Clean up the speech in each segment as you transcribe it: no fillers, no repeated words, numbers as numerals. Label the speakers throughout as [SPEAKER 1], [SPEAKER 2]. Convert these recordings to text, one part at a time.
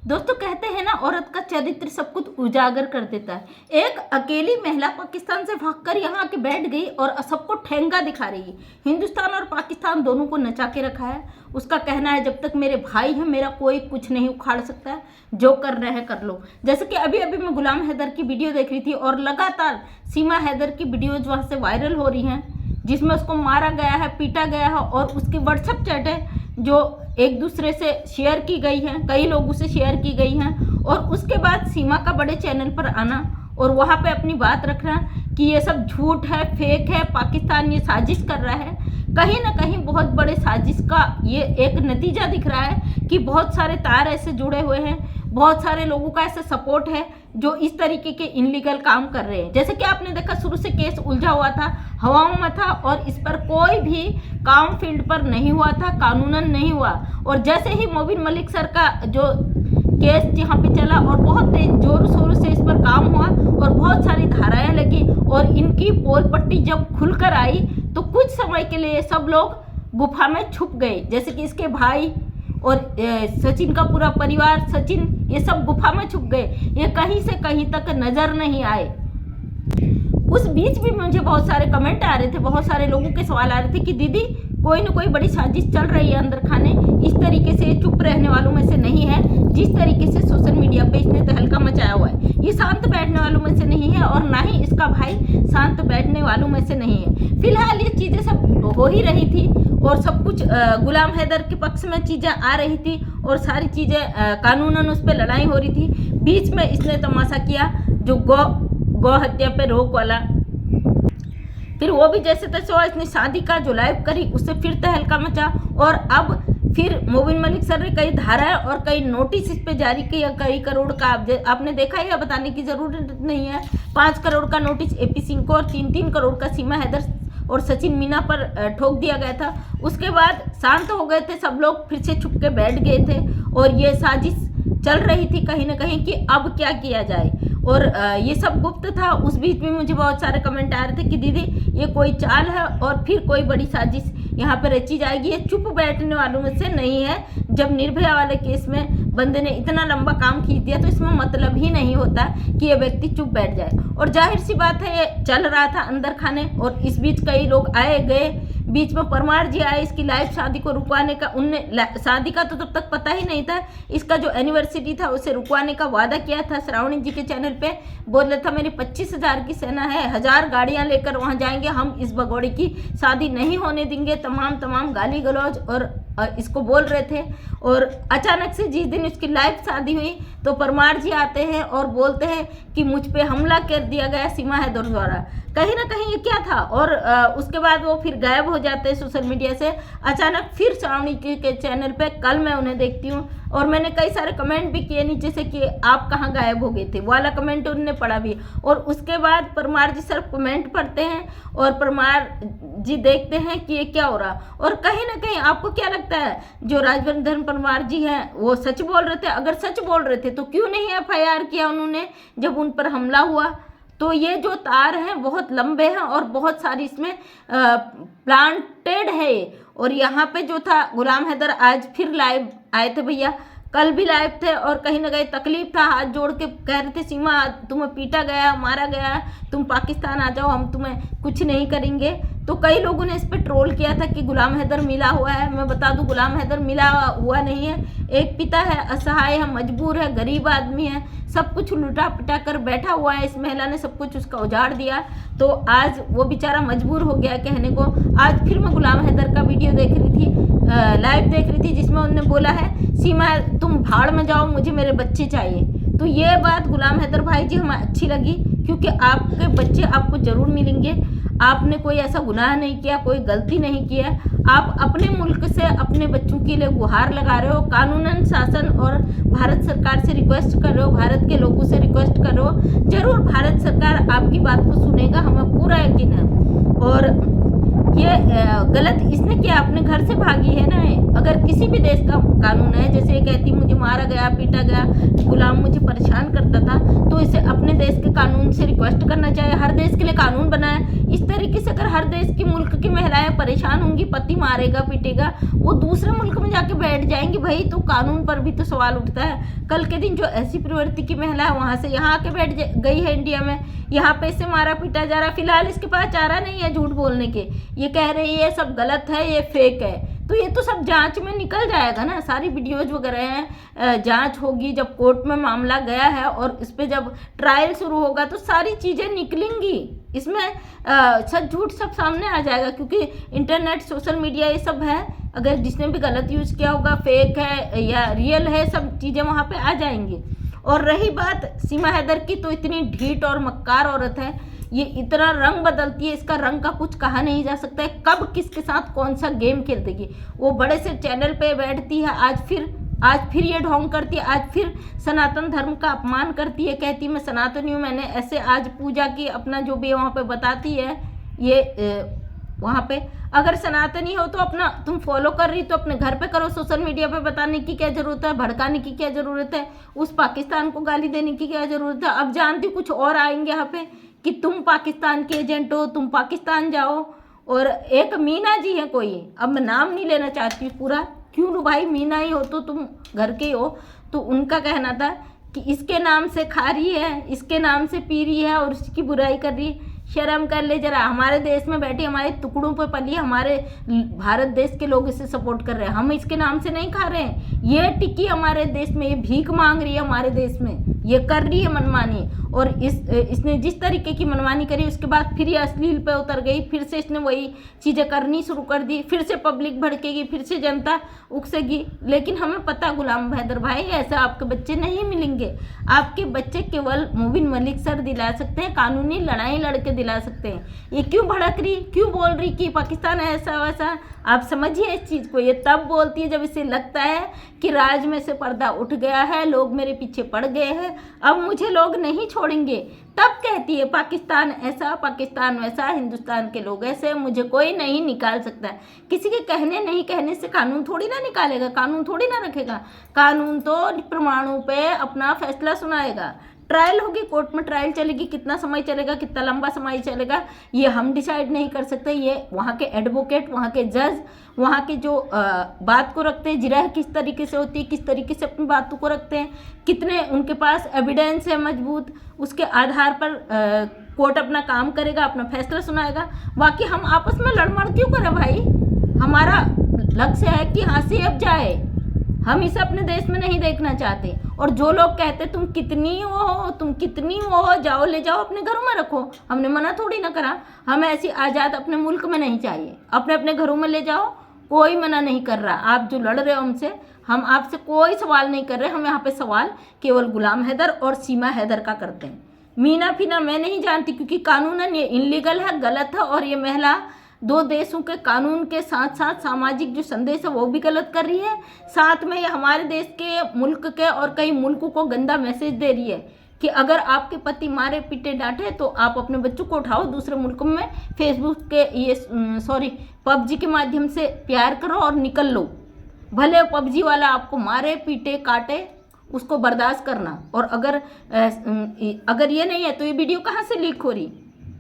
[SPEAKER 1] दोस्तों कहते हैं ना, औरत का चरित्र सब कुछ उजागर कर देता है। एक अकेली महिला पाकिस्तान से भागकर यहाँ आके बैठ गई और सबको ठेंगा दिखा रही है। हिंदुस्तान और पाकिस्तान दोनों को नचा के रखा है। उसका कहना है जब तक मेरे भाई हैं मेरा कोई कुछ नहीं उखाड़ सकता है, जो कर रहे हैं कर लो। जैसे कि अभी अभी मैं गुलाम हैदर की वीडियो देख रही थी और लगातार सीमा हैदर की वीडियोज वहाँ से वायरल हो रही हैं, जिसमें उसको मारा गया है, पीटा गया है और उसकी व्हाट्सएप चैट है जो एक दूसरे से शेयर की गई हैं, कई लोगों से शेयर की गई हैं। और उसके बाद सीमा का बड़े चैनल पर आना और वहाँ पे अपनी बात रखना कि ये सब झूठ है, फेक है, पाकिस्तान ये साजिश कर रहा है। कहीं ना कहीं बहुत बड़े साजिश का ये एक नतीजा दिख रहा है कि बहुत सारे तार ऐसे जुड़े हुए हैं, बहुत सारे लोगों का ऐसा सपोर्ट है जो इस तरीके के इनलीगल काम कर रहे हैं। जैसे कि आपने देखा शुरू से केस उलझा हुआ था, हवाओं में था और इस पर कोई भी काम फील्ड पर नहीं हुआ था, कानूनन नहीं हुआ। और जैसे ही मोबिन मलिक सर का जो केस यहाँ पे चला और बहुत तेज जोर शोर से इस पर काम हुआ और बहुत सारी धाराएं लगी और इनकी पोल पट्टी जब खुलकर आई तो कुछ समय के लिए सब लोग गुफा में छुप गए। जैसे कि इसके भाई और सचिन का पूरा परिवार, सचिन, ये सब गुफा में छुप गए, ये कहीं से कहीं तक नजर नहीं आए। उस बीच भी मुझे बहुत सारे कमेंट आ रहे थे, बहुत सारे लोगों के सवाल आ रहे थे कि दीदी कोई ना कोई बड़ी साजिश चल रही है अंदर खाने, इस तरीके से चुप रहने वालों में से नहीं है जिस तरीके से सोशल मीडिया पे इसने तहलका मचाया हुआ है। ये शांत बैठने वालों में से नहीं है और ना ही इसका भाई शांत बैठने वालों में से नहीं है। फिलहाल ये चीज़ें सब हो ही रही थी और सब कुछ गुलाम हैदर के पक्ष में चीज़ें आ रही थी और सारी चीज़ें कानूनन उस पर लड़ाई हो रही थी। बीच में इसने तमाशा किया जो गौ हत्या पे रोक वाला, फिर वो भी जैसे तैसे हुआ, इसने शादी का जो लाइव करी उससे फिर तहलका मचा और अब फिर मोबिन मलिक सर ने कई धाराएं और कई नोटिस इस पे जारी किया, कई करोड़ का। आपने देखा है, बताने की जरूरत नहीं है। 5 करोड़ का नोटिस एपी सिंह को और 3-3 करोड़ का सीमा हैदर और सचिन मीना पर ठोक दिया गया था। उसके बाद शांत हो गए थे सब लोग, फिर से छुप के बैठ गए थे और ये साजिश चल रही थी कहीं ना कहीं कि अब क्या किया जाए और ये सब गुप्त था। उस बीच में मुझे बहुत सारे कमेंट आ रहे थे कि दीदी ये कोई चाल है और फिर कोई बड़ी साजिश यहाँ पर रची जाएगी, ये चुप बैठने वालों में से नहीं है। जब निर्भया वाले केस में बंदे ने इतना लंबा काम खींच दिया तो इसमें मतलब ही नहीं होता कि ये व्यक्ति चुप बैठ जाए। और जाहिर सी बात है ये चल रहा था अंदर खाने और इस बीच कई लोग आए गए। बीच में परमार जी आए इसकी लाइव शादी को रुकवाने का, उनने शादी का तो तब तक पता ही नहीं था, इसका जो एनिवर्सरी था उसे रुकवाने का वादा किया था। श्रावणी जी के चैनल पे बोल रहा था मेरी 25,000 की सेना है, 1000 गाड़ियां लेकर वहां जाएंगे, हम इस भगोड़े की शादी नहीं होने देंगे, तमाम गाली गलौज और इसको बोल रहे थे। और अचानक से जिस दिन इसकी लाइव शादी हुई तो परमार जी आते हैं और बोलते हैं कि मुझ पे हमला कर दिया गया सीमा हैदर द्वारा। कहीं ना कहीं ये क्या था और उसके बाद वो फिर गायब हो जाते हैं सोशल मीडिया से। अचानक फिर श्रावणी के चैनल पे कल मैं उन्हें देखती हूँ और मैंने कई सारे कमेंट भी किए नीचे से कि आप कहाँ गायब हो गए थे, वाला कमेंट उन्होंने पढ़ा भी। और उसके बाद परमार जी सर कमेंट पढ़ते हैं और परमार जी देखते हैं कि ये क्या हो रहा। और कहीं ना कहीं आपको क्या लगता है जो राजवर्धन परमार जी हैं वो सच बोल रहे थे? अगर सच बोल रहे थे तो क्यों नहीं FIR किया उन्होंने जब उन पर हमला हुआ? तो ये जो तार हैं बहुत लंबे हैं और बहुत सारी इसमें प्लांटेड है। और यहाँ पे जो था गुलाम हैदर आज फिर लाइव आए थे भैया, कल भी लाइव थे और कहीं ना कहीं तकलीफ था, हाथ जोड़ के कह रहे थे सीमा तुम्हें पीटा गया, मारा गया, तुम पाकिस्तान आ जाओ, हम तुम्हें कुछ नहीं करेंगे। तो कई लोगों ने इस पर ट्रोल किया था कि गुलाम हैदर मिला हुआ है। मैं बता दूं गुलाम हैदर मिला हुआ नहीं है, एक पिता है, असहाय है, मजबूर है, गरीब आदमी है, सब कुछ लुटा पिटा कर बैठा हुआ है। इस महिला ने सब कुछ उसका उजाड़ दिया तो आज वो बेचारा मजबूर हो गया कहने को। आज फिर मैं गुलाम हैदर का वीडियो देख रही थी, लाइव देख रही थी, जिसमें उन्होंने बोला है सीमा तुम भाड़ में जाओ, मुझे मेरे बच्चे चाहिए। तो ये बात गुलाम हैदर भाई जी हमें अच्छी लगी क्योंकि आपके बच्चे आपको जरूर मिलेंगे। आपने कोई ऐसा गुनाह नहीं किया, कोई गलती नहीं किया, आप अपने मुल्क से अपने बच्चों के लिए गुहार लगा रहे हो, कानूनन शासन और भारत सरकार से रिक्वेस्ट कर रहे हो, भारत के लोगों से रिक्वेस्ट कर रहे हो। जरूर भारत सरकार आपकी बात को सुनेगा, हमें पूरा यकीन है। और ये गलत इसने किया, अपने घर से भागी है ना। अगर किसी भी देश का कानून है, जैसे ये कहती मुझे मारा गया, पीटा गया, गुलाम मुझे परेशान करता था, तो इसे अपने देश के कानून से रिक्वेस्ट करना चाहिए। हर देश के लिए कानून बना है। इस तरीके से अगर हर देश की मुल्क की महिलाएं परेशान होंगी, पति मारेगा पीटेगा, वो दूसरे मुल्क में जाके बैठ जाएंगी भाई, तो कानून पर भी तो सवाल उठता है। कल के दिन जो ऐसी प्रवृत्ति की महिला है वहां से यहाँ आके बैठ गई है इंडिया में, यहाँ पे इसे मारा पीटा जा रहा है। फिलहाल इसके पास चारा नहीं है झूठ बोलने के, ये कह रही है सब गलत है, ये फेक है, तो ये तो सब जांच में निकल जाएगा ना। सारी वीडियोज वगैरह हैं, जांच होगी, जब कोर्ट में मामला गया है और इस पर जब ट्रायल शुरू होगा तो सारी चीज़ें निकलेंगी, इसमें सच झूठ सब सामने आ जाएगा। क्योंकि इंटरनेट, सोशल मीडिया ये सब है, अगर जिसने भी गलत यूज़ किया होगा, फेक है या रियल है, सब चीज़ें वहाँ पे आ जाएंगी। और रही बात सीमा हैदर की, तो इतनी ढीठ और मक्कार औरत है, ये इतना रंग बदलती है, इसका रंग का कुछ कहा नहीं जा सकता है। कब किसके साथ कौन सा गेम खेल देगी। वो बड़े से चैनल पे बैठती है, आज फिर ये ढोंग करती है, आज फिर सनातन धर्म का अपमान करती है, कहती है मैं सनातनी हूँ, मैंने ऐसे आज पूजा की, अपना जो भी वहाँ पे बताती है। ये वहाँ पे अगर सनातनी हो तो अपना तुम फॉलो कर रही तो अपने घर पे करो, सोशल मीडिया पे बताने की क्या ज़रूरत है, भड़काने की क्या ज़रूरत है, उस पाकिस्तान को गाली देने की क्या ज़रूरत है। अब जानती कुछ और आएंगे यहाँ पे कि तुम पाकिस्तान के एजेंट हो, तुम पाकिस्तान जाओ। और एक मीना जी है कोई, अब मैं नाम नहीं लेना चाहती पूरा, क्यों भाई, मीना ही हो तो तुम घर के हो, तो उनका कहना था कि इसके नाम से खा रही है, इसके नाम से पी रही है और उसकी बुराई कर रही है। शर्म कर ले जरा, हमारे देश में बैठी, हमारे टुकड़ों पर पली, हमारे भारत देश के लोग इसे सपोर्ट कर रहे हैं, हम इसके नाम से नहीं खा रहे हैं। ये टिकी हमारे देश में, ये भीख मांग रही है हमारे देश में, ये कर रही है मनमानी। और इसने जिस तरीके की मनमानी करी उसके बाद फिर ये अश्लील पे उतर गई, फिर से इसने वही चीज़ें करनी शुरू कर दी, फिर से पब्लिक भड़केगी, फिर से जनता उकसेगी। लेकिन हमें पता गुलाम हैदर भाई, ऐसा आपके बच्चे नहीं मिलेंगे। आपके बच्चे केवल मुबिन मलिक सर दिला सकते हैं, कानूनी लड़ाई लड़के दिला सकते हैं। ये क्यों भड़क रही, क्यों बोल रही कि पाकिस्तान ऐसा वैसा, आप समझिए इस चीज़ को। ये तब बोलती है जब इसे लगता है कि राज में से पर्दा उठ गया है, लोग मेरे पीछे पड़ गए हैं, अब मुझे लोग नहीं छोड़ेंगे, तब कहती है पाकिस्तान ऐसा, पाकिस्तान वैसा, हिंदुस्तान के लोग ऐसे, मुझे कोई नहीं निकाल सकता। किसी के कहने नहीं कहने से कानून थोड़ी ना निकालेगा, कानून थोड़ी ना रखेगा। कानून तो परमाणु पे अपना फैसला सुनाएगा। ट्रायल होगी, कोर्ट में ट्रायल चलेगी, कितना समय चलेगा, कितना लंबा समय चलेगा, ये हम डिसाइड नहीं कर सकते। ये वहाँ के एडवोकेट, वहाँ के जज, वहाँ के जो बात को रखते हैं, जिरह किस तरीके से होती है, किस तरीके से अपनी बातों को रखते हैं, कितने उनके पास एविडेंस है मजबूत, उसके आधार पर कोर्ट अपना काम करेगा, अपना फैसला सुनाएगा। बाकी हम आपस में लड़मड़ क्यों करें भाई, हमारा लक्ष्य है कि हाँ से अब जाए, हम इसे अपने देश में नहीं देखना चाहते। और जो लोग कहते तुम कितनी हो, तुम कितनी हो, जाओ ले जाओ अपने घरों में रखो, हमने मना थोड़ी ना करा। हमें ऐसी आज़ाद अपने मुल्क में नहीं चाहिए, अपने अपने घरों में ले जाओ, कोई मना नहीं कर रहा। आप जो लड़ रहे हो हमसे, हम आपसे कोई सवाल नहीं कर रहे, हम यहाँ पे सवाल केवल गुलाम हैदर और सीमा हैदर का करते हैं। मीना फीना मैं नहीं जानती, क्योंकि कानूनन ये इनलीगल है, गलत है, और ये महिला दो देशों के कानून के साथ साथ सामाजिक जो संदेश है वो भी गलत कर रही है। साथ में ये हमारे देश के, मुल्क के और कई मुल्कों को गंदा मैसेज दे रही है कि अगर आपके पति मारे पीटे डांटे तो आप अपने बच्चों को उठाओ, दूसरे मुल्कों में फेसबुक के पबजी के माध्यम से प्यार करो और निकल लो। भले पबजी वाला आपको मारे पीटे काटे, उसको बर्दाश्त करना। और अगर ये नहीं है तो ये वीडियो कहाँ से लीक हो रही,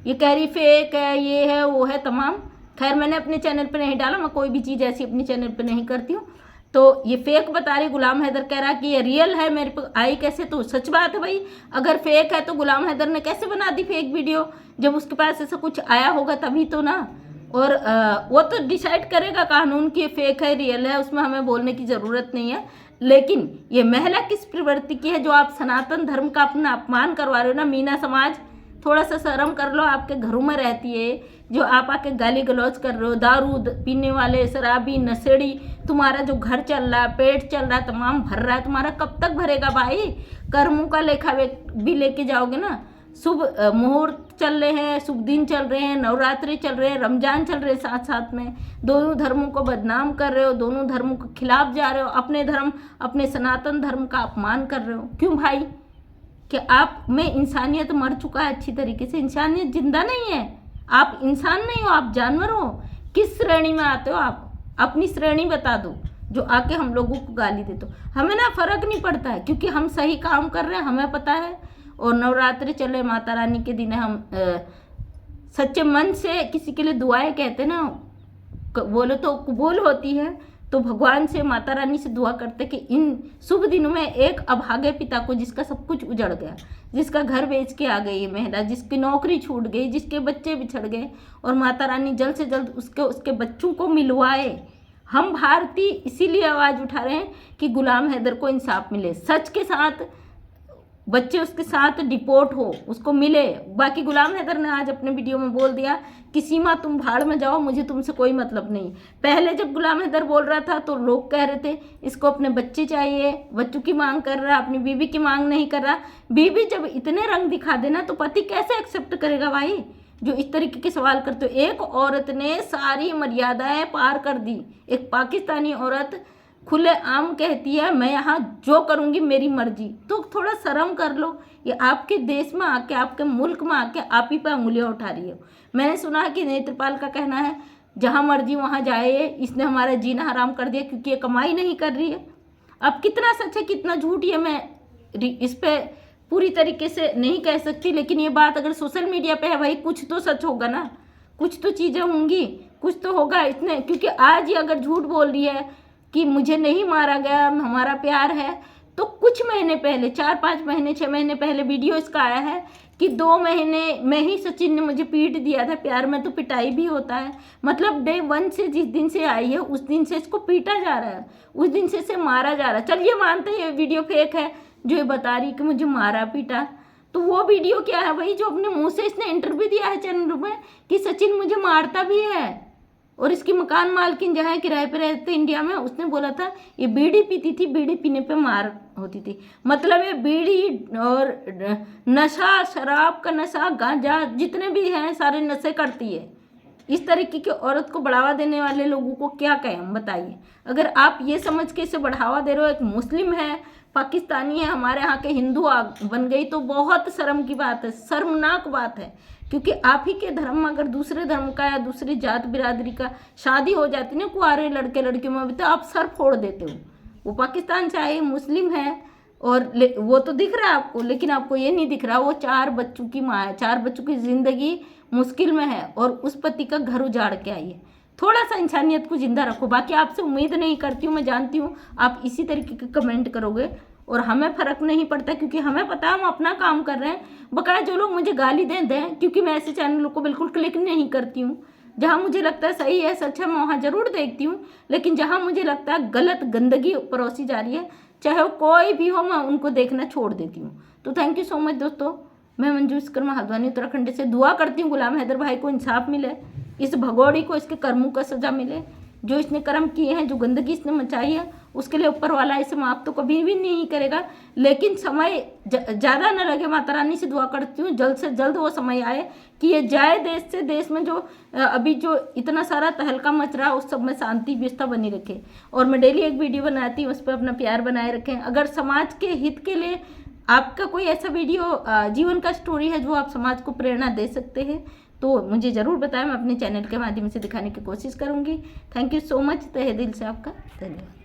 [SPEAKER 1] ये कह रही फेक है, ये है वो है तमाम। खैर मैंने अपने चैनल पे नहीं डाला, मैं कोई भी चीज़ ऐसी अपने चैनल पे नहीं करती हूँ। तो ये फेक बता रही, गुलाम हैदर कह रहा कि ये रियल है, मेरे पे आई कैसे, तो सच बात है भाई। अगर फेक है तो गुलाम हैदर ने कैसे बना दी फेक वीडियो, जब उसके पास ऐसा कुछ आया होगा तभी तो ना। और वो तो डिसाइड करेगा कानून कि ये फेक है रियल है, उसमें हमें बोलने की ज़रूरत नहीं है। लेकिन ये महिला किस प्रवृत्ति की है जो आप सनातन धर्म का अपना अपमान करवा रहे हो ना। मीना समाज, थोड़ा सा शर्म कर लो, आपके घरों में रहती है, जो आप आके गाली गलौज कर रहे हो, दारू पीने वाले, शराबी, नशेड़ी, तुम्हारा जो घर चल रहा है, पेट चल रहा है, तमाम भर रहा है, तुम्हारा कब तक भरेगा भाई। कर्मों का लेखा भी लेके जाओगे ना। शुभ मुहूर्त चल रहे हैं, शुभ दिन चल रहे हैं, नवरात्रि चल रहे हैं, रमजान चल रहे हैं, साथ साथ में दोनों धर्मों को बदनाम कर रहे हो, दोनों धर्मों के खिलाफ जा रहे हो, अपने धर्म, अपने सनातन धर्म का अपमान कर रहे हो। क्यों भाई, कि आप में इंसानियत मर चुका है अच्छी तरीके से, इंसानियत जिंदा नहीं है, आप इंसान नहीं हो, आप जानवर हो। किस श्रेणी में आते हो आप? अपनी श्रेणी बता दो जो आके हम लोगों को गाली देते हो। हमें ना फर्क नहीं पड़ता है, क्योंकि हम सही काम कर रहे हैं, हमें पता है। और नवरात्रि चले, माता रानी के दिन हम सच्चे मन से किसी के लिए दुआएं कहते ना, बोले तो कबूल होती है। तो भगवान से, माता रानी से दुआ करते कि इन शुभ दिनों में एक अभागे पिता को, जिसका सब कुछ उजड़ गया, जिसका घर बेच के आ गई महिला, जिसकी नौकरी छूट गई, जिसके बच्चे बिछड़ गए, और माता रानी जल्द से जल्द उसके बच्चों को मिलवाए। हम भारतीय इसीलिए आवाज़ उठा रहे हैं कि गुलाम हैदर को इंसाफ मिले, सच के साथ बच्चे उसके साथ डिपोर्ट हो, उसको मिले। बाकी गुलाम हैदर ने आज अपने वीडियो में बोल दिया कि सीमा तुम भाड़ में जाओ, मुझे तुमसे कोई मतलब नहीं। पहले जब गुलाम हैदर बोल रहा था तो लोग कह रहे थे इसको अपने बच्चे चाहिए, बच्चों की मांग कर रहा, अपनी बीवी की मांग नहीं कर रहा। बीवी जब इतने रंग दिखा देना तो पति कैसे एक्सेप्ट करेगा भाई, जो इस तरीके के सवाल करते हो। एक औरत ने सारी मर्यादाएं पार कर दी। एक पाकिस्तानी औरत खुले आम कहती है मैं यहाँ जो करूँगी मेरी मर्जी। तो थोड़ा शर्म कर लो। ये आपके देश में आके, आपके मुल्क में आके आप ही पे उंगलियाँ उठा रही हो। मैंने सुना है कि नेत्रपाल का कहना है जहाँ मर्जी वहाँ जाए, इसने हमारा जीना हराम कर दिया क्योंकि ये कमाई नहीं कर रही है। अब कितना सच है कितना झूठ ये मैं इस पे पूरी तरीके से नहीं कह सकती, लेकिन ये बात अगर सोशल मीडिया पे है भाई, कुछ तो सच होगा ना, कुछ तो चीज़ें होंगी, कुछ तो होगा इतने। क्योंकि आज ये अगर झूठ बोल रही है कि मुझे नहीं मारा गया, हमारा प्यार है, तो कुछ महीने पहले, 4-5 महीने 6 महीने पहले वीडियो इसका आया है कि 2 महीने में ही सचिन ने मुझे पीट दिया था। प्यार में तो पिटाई भी होता है। मतलब डे 1 से, जिस दिन से आई है उस दिन से इसको पीटा जा रहा है, उस दिन से इसे मारा जा रहा है। चलिए मानते हैं ये वीडियो फेक है जो ये बता रही कि मुझे मारा पीटा, तो वो वीडियो क्या है भाई जो अपने मुंह से इसने इंटरव्यू दिया है चैनल में कि सचिन मुझे मारता भी है। और इसकी मकान मालकिन जहाँ किराए पे रहते इंडिया में, उसने बोला था ये बीड़ी पीती थी, बीड़ी पीने पे मार होती थी। मतलब ये बीड़ी और नशा, शराब का नशा, गांजा, जितने भी हैं सारे नशे करती है। इस तरीके की औरत को बढ़ावा देने वाले लोगों को क्या कहें हम, बताइए। अगर आप ये समझ के इसे बढ़ावा दे रहे हो, एक मुस्लिम है, पाकिस्तानी है, हमारे यहाँ के हिंदू बन गई, तो बहुत शर्म की बात है, शर्मनाक बात है। क्योंकि आप ही के धर्म में अगर दूसरे धर्म का या दूसरी जात बिरादरी का शादी हो जाती ना, कुंवारे लड़के लड़कियों में भी, तो आप सर फोड़ देते हो। वो पाकिस्तान से आए मुस्लिम है और वो तो दिख रहा है आपको, लेकिन आपको ये नहीं दिख रहा वो 4 बच्चों की माँ है, 4 बच्चों की जिंदगी मुश्किल में है और उस पति का घर उजाड़ के आई है। थोड़ा सा इंसानियत को जिंदा रखो। बाकी आपसे उम्मीद नहीं करती हूँ, मैं जानती हूँ आप इसी तरीके के कमेंट करोगे और हमें फ़र्क नहीं पड़ता, क्योंकि हमें पता है हम अपना काम कर रहे हैं। बकाया जो लोग मुझे गाली दें, क्योंकि मैं ऐसे चैनलों को बिल्कुल क्लिक नहीं करती हूँ। जहाँ मुझे लगता है सही है, सच है, मैं वहाँ ज़रूर देखती हूँ, लेकिन जहाँ मुझे लगता है गलत गंदगी परोसी जा रही है, चाहे वो कोई भी हो, मैं उनको देखना छोड़ देती हूँ। तो थैंक यू सो मच दोस्तों। मैं मंजू विश्वकर्मा हल्द्वानी उत्तराखंड से दुआ करती हूँ गुलाम हैदर भाई को इंसाफ मिले, इस भगोड़ी को इसके कर्मों का सज़ा मिले। जो इसने कर्म किए हैं, जो गंदगी इसने मचाई है, उसके लिए ऊपर वाला इसे माफ़ तो कभी भी नहीं करेगा। लेकिन समय ज़्यादा न लगे, माता रानी से दुआ करती हूँ जल्द से जल्द वो समय आए कि ये जाए देश से। देश में जो अभी जो इतना सारा तहलका मच रहा है उस सब में शांति व्यवस्था बनी रखे। और मैं डेली एक वीडियो बनाती हूँ, उस पर अपना प्यार बनाए रखें। अगर समाज के हित के लिए आपका कोई ऐसा वीडियो जीवन का स्टोरी है जो आप समाज को प्रेरणा दे सकते हैं तो मुझे ज़रूर बताएं, मैं अपने चैनल के माध्यम से दिखाने की कोशिश करूँगी। थैंक यू सो मच, तहे दिल से आपका धन्यवाद।